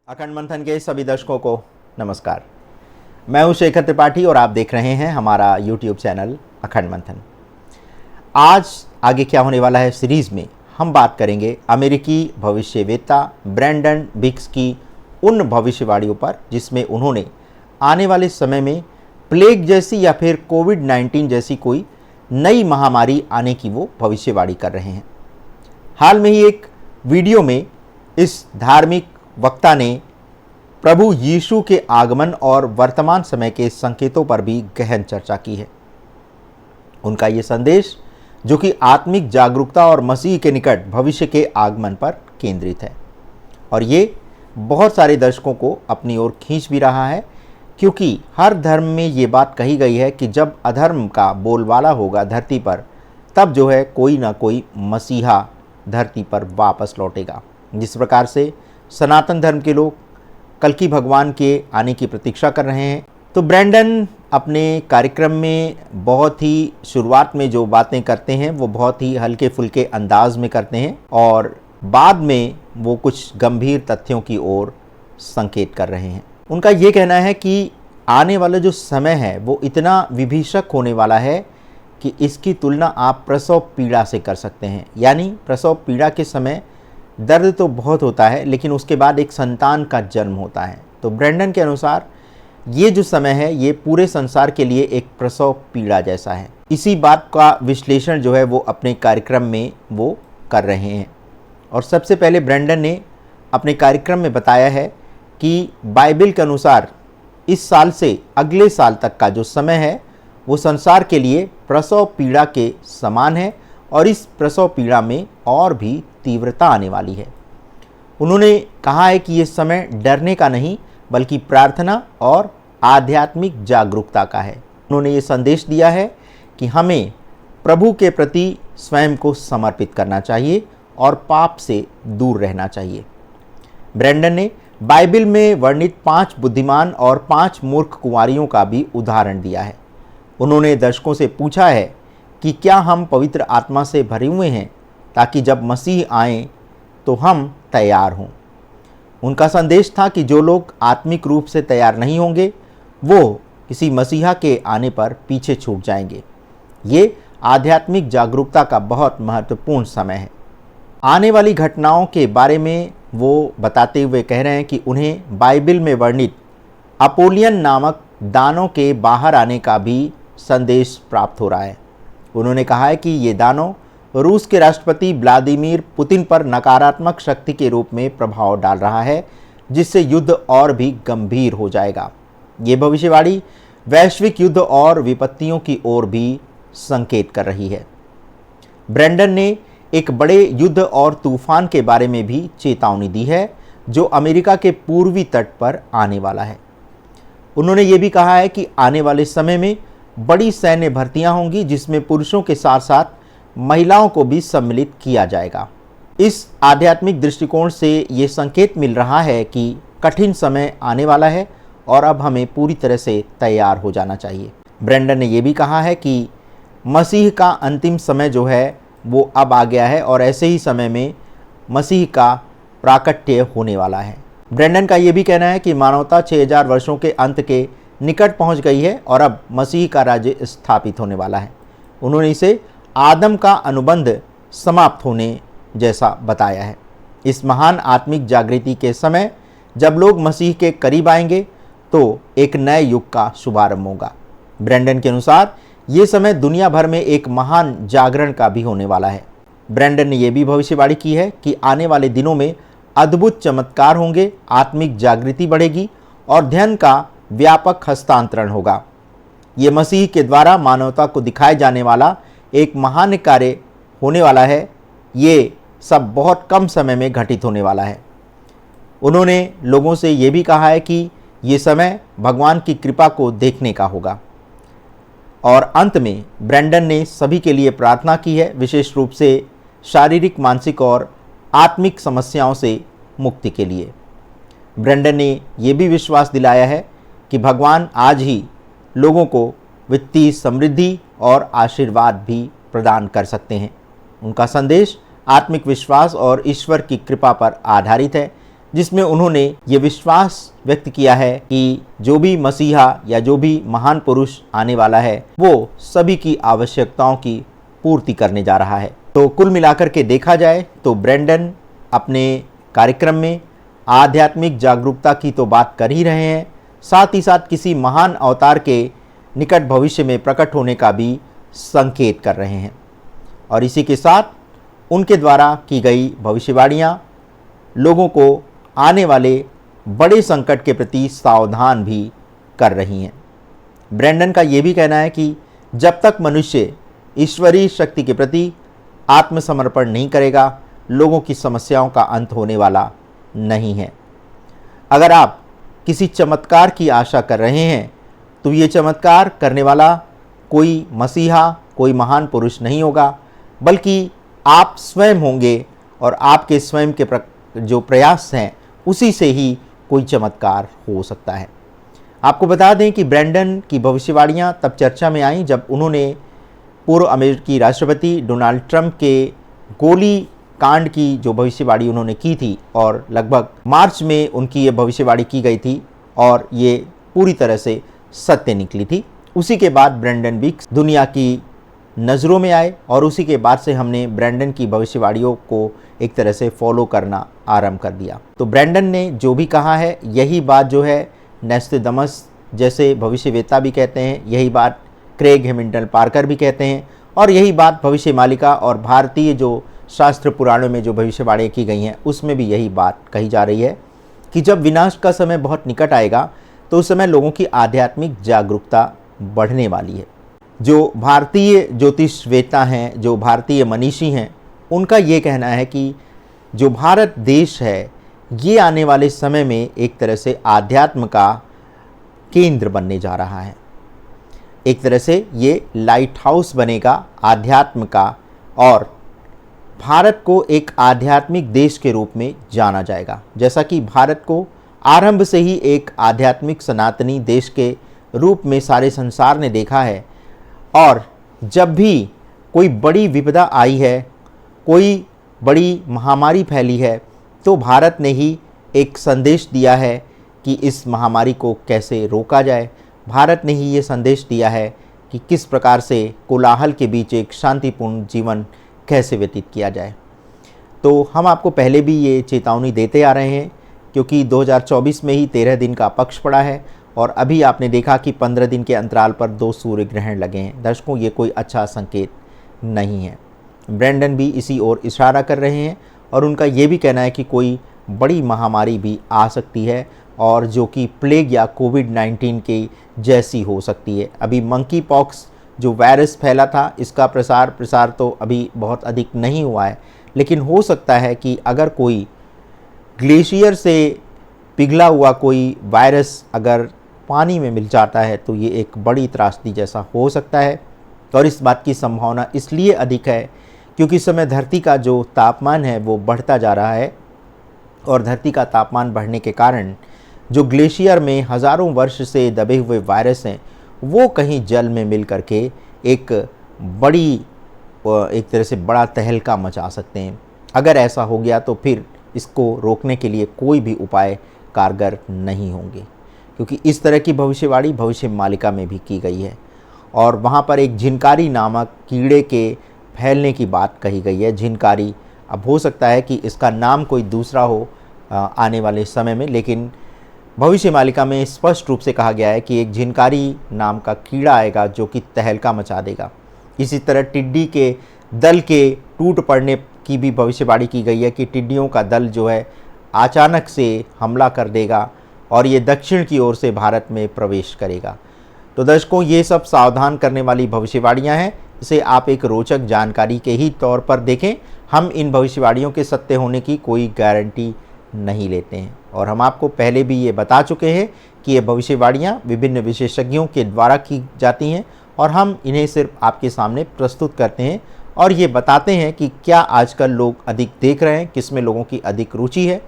अखंड मंथन के सभी दर्शकों को नमस्कार। मैं हूं शेखर त्रिपाठी और आप देख रहे हैं हमारा YouTube चैनल अखंड मंथन। आज आगे क्या होने वाला है सीरीज़ में हम बात करेंगे अमेरिकी भविष्यवेत्ता ब्रैंडन बिक्स की उन भविष्यवाणियों पर जिसमें उन्होंने आने वाले समय में प्लेग जैसी या फिर कोविड-19 जैसी कोई नई महामारी आने की वो भविष्यवाणी कर रहे हैं। हाल में ही एक वीडियो में इस धार्मिक वक्ता ने प्रभु यीशु के आगमन और वर्तमान समय के संकेतों पर भी गहन चर्चा की है। उनका ये संदेश जो कि आत्मिक जागरूकता और मसीह के निकट भविष्य के आगमन पर केंद्रित है और ये बहुत सारे दर्शकों को अपनी ओर खींच भी रहा है, क्योंकि हर धर्म में ये बात कही गई है कि जब अधर्म का बोलबाला होगा धरती पर, तब जो है कोई ना कोई मसीहा धरती पर वापस लौटेगा। जिस प्रकार से सनातन धर्म के लोग कल्कि भगवान के आने की प्रतीक्षा कर रहे हैं, तो ब्रैंडन अपने कार्यक्रम में बहुत ही शुरुआत में जो बातें करते हैं वो बहुत ही हल्के फुल्के अंदाज में करते हैं और बाद में वो कुछ गंभीर तथ्यों की ओर संकेत कर रहे हैं। उनका ये कहना है कि आने वाला जो समय है वो इतना विभीषक होने वाला है कि इसकी तुलना आप प्रसव पीड़ा से कर सकते हैं। यानी प्रसव पीड़ा के समय दर्द तो बहुत होता है, लेकिन उसके बाद एक संतान का जन्म होता है। तो ब्रैंडन के अनुसार ये जो समय है ये पूरे संसार के लिए एक प्रसव पीड़ा जैसा है। इसी बात का विश्लेषण जो है वो अपने कार्यक्रम में वो कर रहे हैं। और सबसे पहले ब्रैंडन ने अपने कार्यक्रम में बताया है कि बाइबल के अनुसार इस साल से अगले साल तक का जो समय है वो संसार के लिए प्रसव पीड़ा के समान है और इस प्रसव पीड़ा में और भी तीव्रता आने वाली है। उन्होंने कहा है कि ये समय डरने का नहीं बल्कि प्रार्थना और आध्यात्मिक जागरूकता का है। उन्होंने ये संदेश दिया है कि हमें प्रभु के प्रति स्वयं को समर्पित करना चाहिए और पाप से दूर रहना चाहिए। ब्रैंडन ने बाइबल में वर्णित 5 बुद्धिमान और 5 मूर्ख कुंवारियों का भी उदाहरण दिया है। उन्होंने दर्शकों से पूछा है कि क्या हम पवित्र आत्मा से भरे हुए हैं ताकि जब मसीह आए तो हम तैयार हों। उनका संदेश था कि जो लोग आत्मिक रूप से तैयार नहीं होंगे वो किसी मसीहा के आने पर पीछे छूट जाएंगे। ये आध्यात्मिक जागरूकता का बहुत महत्वपूर्ण समय है। आने वाली घटनाओं के बारे में वो बताते हुए कह रहे हैं कि उन्हें बाइबल में वर्णित अपोलियन नामक दानों के बाहर आने का भी संदेश प्राप्त हो रहा है। उन्होंने कहा है कि ये दानव रूस के राष्ट्रपति व्लादिमीर पुतिन पर नकारात्मक शक्ति के रूप में प्रभाव डाल रहा है, जिससे युद्ध और भी गंभीर हो जाएगा। ये भविष्यवाणी वैश्विक युद्ध और विपत्तियों की ओर भी संकेत कर रही है। ब्रैंडन ने एक बड़े युद्ध और तूफान के बारे में भी चेतावनी दी है जो अमेरिका के पूर्वी तट पर आने वाला है। उन्होंने ये भी कहा है कि आने वाले समय में बड़ी सैन्य भर्तियां होंगी जिसमें पुरुषों के साथ साथ महिलाओं को भी सम्मिलित किया जाएगा। इस आध्यात्मिक दृष्टिकोण से ये संकेत मिल रहा है कि कठिन समय आने वाला है और अब हमें पूरी तरह से तैयार हो जाना चाहिए। ब्रैंडन ने यह भी कहा है कि मसीह का अंतिम समय जो है वो अब आ गया है और ऐसे ही समय में मसीह का प्राकट्य होने वाला है। ब्रैंडन का ये भी कहना है कि मानवता 6000 वर्षों के अंत के निकट पहुंच गई है और अब मसीह का राज्य स्थापित होने वाला है। उन्होंने इसे आदम का अनुबंध समाप्त होने जैसा बताया है। इस महान आत्मिक जागृति के समय जब लोग मसीह के करीब आएंगे तो एक नए युग का शुभारंभ होगा। ब्रैंडन के अनुसार ये समय दुनिया भर में एक महान जागरण का भी होने वाला है। ब्रैंडन ने यह भी भविष्यवाणी की है कि आने वाले दिनों में अद्भुत चमत्कार होंगे, आत्मिक जागृति बढ़ेगी और धन का व्यापक हस्तांतरण होगा। ये मसीह के द्वारा मानवता को दिखाए जाने वाला एक महान कार्य होने वाला है। ये सब बहुत कम समय में घटित होने वाला है। उन्होंने लोगों से ये भी कहा है कि ये समय भगवान की कृपा को देखने का होगा। और अंत में ब्रैंडन ने सभी के लिए प्रार्थना की है, विशेष रूप से शारीरिक, मानसिक और आत्मिक समस्याओं से मुक्ति के लिए। ब्रैंडन ने यह भी विश्वास दिलाया है कि भगवान आज ही लोगों को वित्तीय समृद्धि और आशीर्वाद भी प्रदान कर सकते हैं। उनका संदेश आत्मिक विश्वास और ईश्वर की कृपा पर आधारित है, जिसमें उन्होंने ये विश्वास व्यक्त किया है कि जो भी मसीहा या जो भी महान पुरुष आने वाला है वो सभी की आवश्यकताओं की पूर्ति करने जा रहा है। तो कुल मिलाकर के देखा जाए तो ब्रेंडन अपने कार्यक्रम में आध्यात्मिक जागरूकता की तो बात कर ही रहे हैं, साथ ही साथ किसी महान अवतार के निकट भविष्य में प्रकट होने का भी संकेत कर रहे हैं। और इसी के साथ उनके द्वारा की गई भविष्यवाणियाँ लोगों को आने वाले बड़े संकट के प्रति सावधान भी कर रही हैं। ब्रेंडन का ये भी कहना है कि जब तक मनुष्य ईश्वरीय शक्ति के प्रति आत्मसमर्पण नहीं करेगा, लोगों की समस्याओं का अंत होने वाला नहीं है। अगर आप किसी चमत्कार की आशा कर रहे हैं तो ये चमत्कार करने वाला कोई मसीहा, कोई महान पुरुष नहीं होगा, बल्कि आप स्वयं होंगे और आपके स्वयं के जो प्रयास हैं उसी से ही कोई चमत्कार हो सकता है। आपको बता दें कि ब्रेंडन की भविष्यवाणियां तब चर्चा में आई जब उन्होंने पूर्व अमेरिकी राष्ट्रपति डोनाल्ड ट्रंप के गोली कांड की जो भविष्यवाणी उन्होंने की थी, और लगभग मार्च में उनकी ये भविष्यवाणी की गई थी और ये पूरी तरह से सत्य निकली थी। उसी के बाद ब्रेंडन भी दुनिया की नज़रों में आए और उसी के बाद से हमने ब्रेंडन की भविष्यवाणियों को एक तरह से फॉलो करना आरंभ कर दिया। तो ब्रेंडन ने जो भी कहा है यही बात जो है नोस्ट्राडामस जैसे भविष्यवेता भी कहते हैं, यही बात क्रेग हैमिल्टन पार्कर भी कहते हैं, और यही बात भविष्य मालिका और भारतीय जो शास्त्र पुराणों में जो भविष्यवाणियाँ की गई हैं उसमें भी यही बात कही जा रही है कि जब विनाश का समय बहुत निकट आएगा तो उस समय लोगों की आध्यात्मिक जागरूकता बढ़ने वाली है। जो भारतीय ज्योतिषवेता हैं, जो भारतीय मनीषी हैं, उनका ये कहना है कि जो भारत देश है ये आने वाले समय में एक तरह से आध्यात्म का केंद्र बनने जा रहा है। एक तरह से ये लाइट हाउस बनेगा आध्यात्म का, और भारत को एक आध्यात्मिक देश के रूप में जाना जाएगा। जैसा कि भारत को आरंभ से ही एक आध्यात्मिक सनातनी देश के रूप में सारे संसार ने देखा है, और जब भी कोई बड़ी विपदा आई है, कोई बड़ी महामारी फैली है, तो भारत ने ही एक संदेश दिया है कि इस महामारी को कैसे रोका जाए। भारत ने ही ये संदेश दिया है कि किस प्रकार से कोलाहल के बीच एक शांतिपूर्ण जीवन कैसे व्यतीत किया जाए। तो हम आपको पहले भी ये चेतावनी देते आ रहे हैं, क्योंकि 2024 में ही 13 दिन का पक्ष पड़ा है और अभी आपने देखा कि 15 दिन के अंतराल पर 2 सूर्य ग्रहण लगे हैं। दर्शकों, ये कोई अच्छा संकेत नहीं है। ब्रेंडन भी इसी ओर इशारा कर रहे हैं और उनका ये भी कहना है कि कोई बड़ी महामारी भी आ सकती है, और जो कि प्लेग या कोविड-19 के जैसी हो सकती है। अभी मंकी पॉक्स जो वायरस फैला था, इसका प्रसार तो अभी बहुत अधिक नहीं हुआ है, लेकिन हो सकता है कि अगर कोई ग्लेशियर से पिघला हुआ कोई वायरस अगर पानी में मिल जाता है तो ये एक बड़ी त्रासदी जैसा हो सकता है। और इस बात की संभावना इसलिए अधिक है क्योंकि इस समय धरती का जो तापमान है वो बढ़ता जा रहा है, और धरती का तापमान बढ़ने के कारण जो ग्लेशियर में हज़ारों वर्ष से दबे हुए वायरस हैं वो कहीं जल में मिल करके एक तरह से बड़ा तहलका मचा सकते हैं। अगर ऐसा हो गया तो फिर इसको रोकने के लिए कोई भी उपाय कारगर नहीं होंगे, क्योंकि इस तरह की भविष्यवाणी भविष्य मालिका में भी की गई है, और वहाँ पर एक झिनकारी नामक कीड़े के फैलने की बात कही गई है। झिनकारी, अब हो सकता है कि इसका नाम कोई दूसरा हो आने वाले समय में, लेकिन भविष्य मालिका में स्पष्ट रूप से कहा गया है कि एक झिनकारी नाम का कीड़ा आएगा जो कि तहलका मचा देगा। इसी तरह टिड्डी के दल के टूट पड़ने की भी भविष्यवाणी की गई है कि टिड्डियों का दल जो है अचानक से हमला कर देगा और ये दक्षिण की ओर से भारत में प्रवेश करेगा। तो दर्शकों, ये सब सावधान करने वाली भविष्यवाणियाँ हैं, इसे आप एक रोचक जानकारी के ही तौर पर देखें। हम इन भविष्यवाणियों के सत्य होने की कोई गारंटी नहीं लेते हैं, और हम आपको पहले भी ये बता चुके हैं कि ये भविष्यवाणियाँ विभिन्न विशेषज्ञों के द्वारा की जाती हैं, और हम इन्हें सिर्फ आपके सामने प्रस्तुत करते हैं और ये बताते हैं कि क्या आजकल लोग अधिक देख रहे हैं, किस में लोगों की अधिक रुचि है।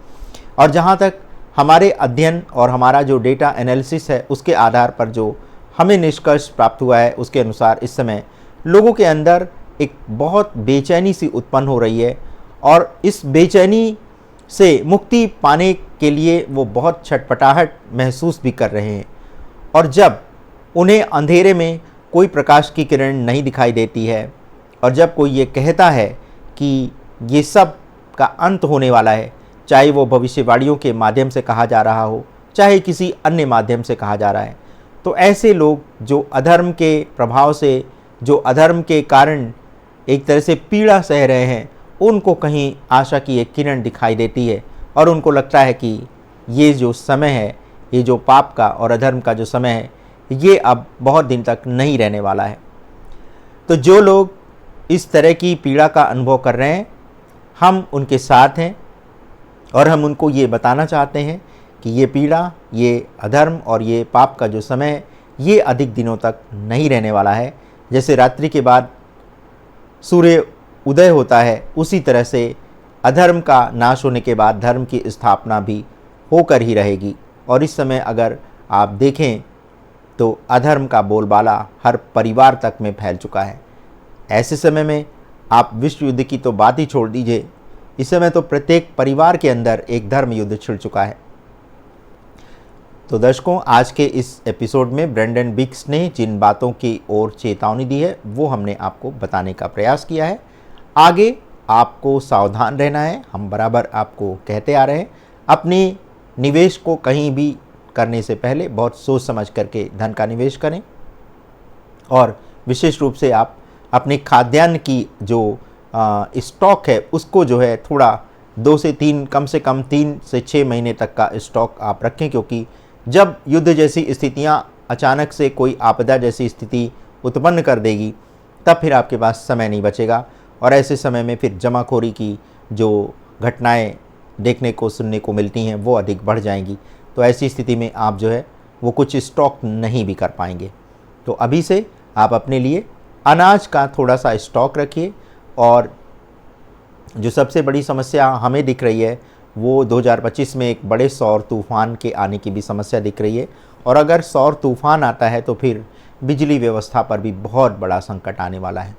और जहाँ तक हमारे अध्ययन और हमारा जो डेटा एनालिसिस है उसके आधार पर जो हमें निष्कर्ष प्राप्त हुआ है, उसके अनुसार इस समय लोगों के अंदर एक बहुत बेचैनी सी उत्पन्न हो रही है, और इस बेचैनी से मुक्ति पाने के लिए वो बहुत छटपटाहट महसूस भी कर रहे हैं। और जब उन्हें अंधेरे में कोई प्रकाश की किरण नहीं दिखाई देती है, और जब कोई ये कहता है कि ये सब का अंत होने वाला है, चाहे वो भविष्यवाणियों के माध्यम से कहा जा रहा हो, चाहे किसी अन्य माध्यम से कहा जा रहा है, तो ऐसे लोग जो अधर्म के प्रभाव से, जो अधर्म के कारण एक तरह से पीड़ा सह रहे हैं, उनको कहीं आशा की एक किरण दिखाई देती है और उनको लगता है कि ये जो समय है, ये जो पाप का और अधर्म का जो समय है, ये अब बहुत दिन तक नहीं रहने वाला है। तो जो लोग इस तरह की पीड़ा का अनुभव कर रहे हैं, हम उनके साथ हैं और हम उनको ये बताना चाहते हैं कि ये पीड़ा, ये अधर्म और ये पाप का जो समय है, ये अधिक दिनों तक नहीं रहने वाला है। जैसे रात्रि के बाद सूर्य उदय होता है, उसी तरह से अधर्म का नाश होने के बाद धर्म की स्थापना भी होकर ही रहेगी। और इस समय अगर आप देखें तो अधर्म का बोलबाला हर परिवार तक में फैल चुका है। ऐसे समय में आप विश्व युद्ध की तो बात ही छोड़ दीजिए, इस समय तो प्रत्येक परिवार के अंदर एक धर्म युद्ध छिड़ चुका है। तो दर्शकों, आज के इस एपिसोड में ब्रेंडन बिक्स ने जिन बातों की ओर चेतावनी दी है, वो हमने आपको बताने का प्रयास किया है। आगे आपको सावधान रहना है। हम बराबर आपको कहते आ रहे हैं, अपने निवेश को कहीं भी करने से पहले बहुत सोच समझ करके धन का निवेश करें। और विशेष रूप से आप अपने खाद्यान्न की जो स्टॉक है, उसको जो है थोड़ा 2 से 3, कम से कम 3 से 6 महीने तक का स्टॉक आप रखें, क्योंकि जब युद्ध जैसी स्थितियां अचानक से कोई आपदा जैसी स्थिति उत्पन्न कर देगी, तब फिर आपके पास समय नहीं बचेगा और ऐसे समय में फिर जमाखोरी की जो घटनाएं देखने को सुनने को मिलती हैं, वो अधिक बढ़ जाएंगी। तो ऐसी स्थिति में आप जो है वो कुछ स्टॉक नहीं भी कर पाएंगे। तो अभी से आप अपने लिए अनाज का थोड़ा सा स्टॉक रखिए। और जो सबसे बड़ी समस्या हमें दिख रही है, वो 2025 में एक बड़े सौर तूफान के आने की भी समस्या दिख रही है। और अगर सौर तूफान आता है तो फिर बिजली व्यवस्था पर भी बहुत बड़ा संकट आने वाला है।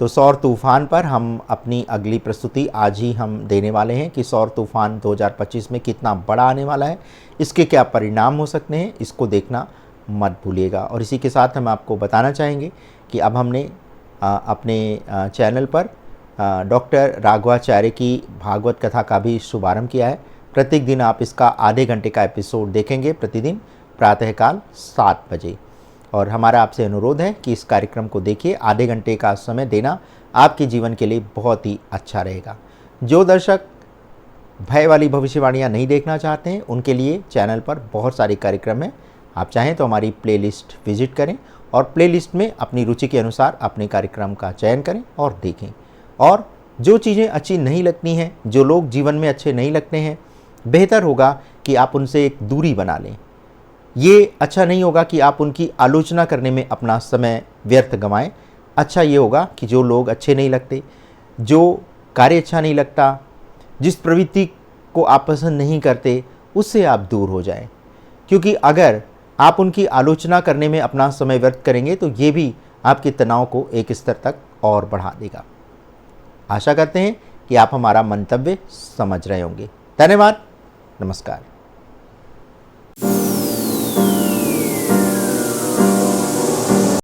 तो सौर तूफान पर हम अपनी अगली प्रस्तुति आज ही हम देने वाले हैं कि सौर तूफान 2025 में कितना बड़ा आने वाला है, इसके क्या परिणाम हो सकते हैं, इसको देखना मत भूलिएगा। और इसी के साथ हम आपको बताना चाहेंगे कि अब हमने अपने चैनल पर डॉक्टर राघवाचार्य की भागवत कथा का भी शुभारंभ किया है। प्रत्येक दिन आप इसका आधे घंटे का एपिसोड देखेंगे, प्रतिदिन प्रातःकाल 7 बजे। और हमारा आपसे अनुरोध है कि इस कार्यक्रम को देखिए। आधे घंटे का समय देना आपके जीवन के लिए बहुत ही अच्छा रहेगा। जो दर्शक भय वाली भविष्यवाणियाँ नहीं देखना चाहते हैं, उनके लिए चैनल पर बहुत सारे कार्यक्रम हैं। आप चाहें तो हमारी प्लेलिस्ट विजिट करें और प्लेलिस्ट में अपनी रुचि के अनुसार अपने कार्यक्रम का चयन करें और देखें। और जो चीज़ें अच्छी नहीं लगती हैं, जो लोग जीवन में अच्छे नहीं लगते हैं, बेहतर होगा कि आप उनसे एक दूरी बना लें। ये अच्छा नहीं होगा कि आप उनकी आलोचना करने में अपना समय व्यर्थ गंवाएं। अच्छा ये होगा कि जो लोग अच्छे नहीं लगते, जो कार्य अच्छा नहीं लगता, जिस प्रवृत्ति को आप पसंद नहीं करते, उससे आप दूर हो जाएं। क्योंकि अगर आप उनकी आलोचना करने में अपना समय व्यर्थ करेंगे तो ये भी आपके तनाव को एक स्तर तक और बढ़ा देगा। आशा करते हैं कि आप हमारा मंतव्य समझ रहे होंगे। धन्यवाद। नमस्कार।